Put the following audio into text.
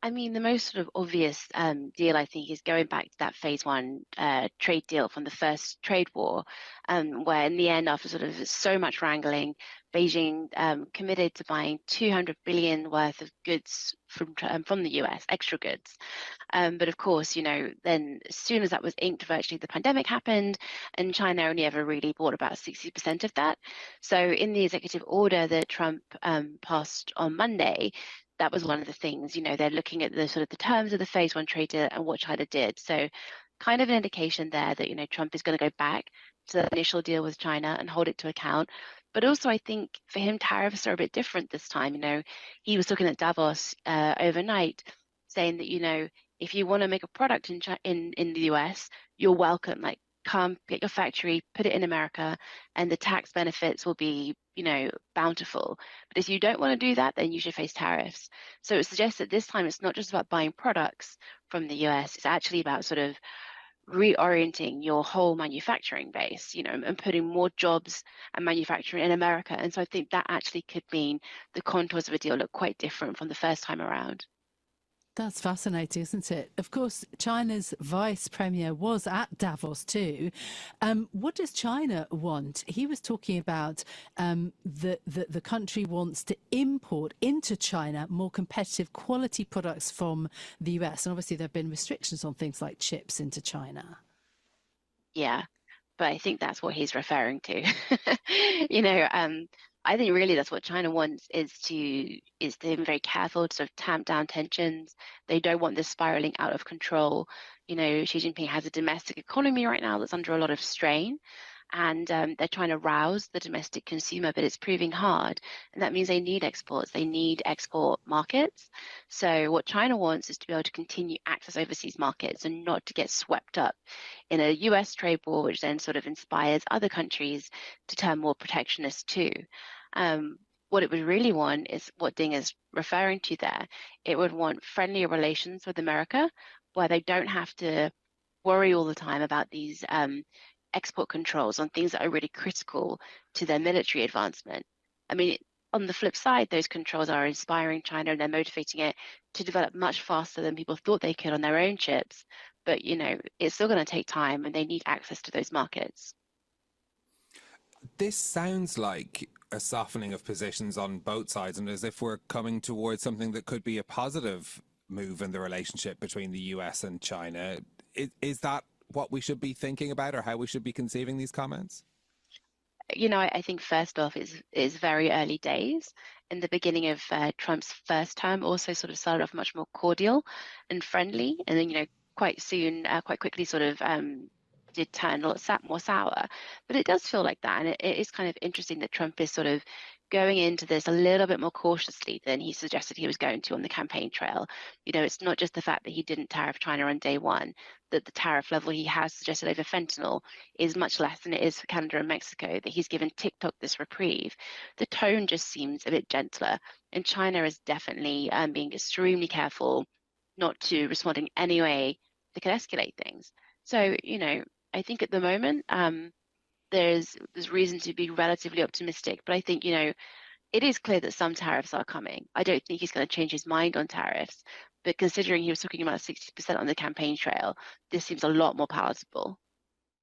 I mean, the most sort of obvious deal, I think, is going back to that phase one trade deal from the first trade war, where in the end, after sort of so much wrangling, Beijing committed to buying 200 billion worth of goods from the US, extra goods. But of course, then as soon as that was inked, virtually the pandemic happened, and China only ever really bought about 60% of that. So in the executive order that Trump passed on Monday, that was one of the things, they're looking at the sort of the terms of the phase one trade deal and what China did. So kind of an indication there that, Trump is going to go back to the initial deal with China and hold it to account. But also, I think for him, tariffs are a bit different this time. He was talking at Davos overnight, saying that, if you want to make a product in the US, you're welcome. Like, come get your factory, put it in America, and the tax benefits will be, bountiful. But if you don't want to do that, then you should face tariffs. So it suggests that this time it's not just about buying products from the US, it's actually about sort of reorienting your whole manufacturing base, and putting more jobs and manufacturing in America. And so I think that actually could mean the contours of a deal look quite different from the first time around. That's fascinating, isn't it? Of course, China's vice premier was at Davos too. What does China want? He was talking about the country wants to import into China more competitive quality products from the US. And obviously there have been restrictions on things like chips into China. Yeah, but I think that's what he's referring to. I think really that's what China wants is to be very careful to sort of tamp down tensions. They don't want this spiraling out of control. Xi Jinping has a domestic economy right now that's under a lot of strain, and they're trying to rouse the domestic consumer, but it's proving hard. And that means they need exports. They need export markets. So what China wants is to be able to continue access overseas markets and not to get swept up in a US trade war, which then sort of inspires other countries to turn more protectionist too. What it would really want is what Ding is referring to there. It would want friendlier relations with America, where they don't have to worry all the time about these export controls on things that are really critical to their military advancement. I mean, on the flip side, those controls are inspiring China and they're motivating it to develop much faster than people thought they could on their own chips. But, it's still going to take time and they need access to those markets. This sounds like a softening of positions on both sides, and as if we're coming towards something that could be a positive move in the relationship between the US and China. Is that what we should be thinking about, or how we should be conceiving these comments? I think first off, is very early days. In the beginning of Trump's first term, also sort of started off much more cordial and friendly, and then quite soon, quite quickly, sort of did turn a lot more sour. But it does feel like that, and it is kind of interesting that Trump is sort of going into this a little bit more cautiously than he suggested he was going to on the campaign trail. It's not just the fact that he didn't tariff China on day one, that the tariff level he has suggested over fentanyl is much less than it is for Canada and Mexico, that he's given TikTok this reprieve. The tone just seems a bit gentler, and China is definitely being extremely careful not to respond in any way that could escalate things. So, I think at the moment, there's reason to be relatively optimistic, but I think, it is clear that some tariffs are coming. I don't think he's going to change his mind on tariffs, but considering he was talking about 60% on the campaign trail, this seems a lot more palatable.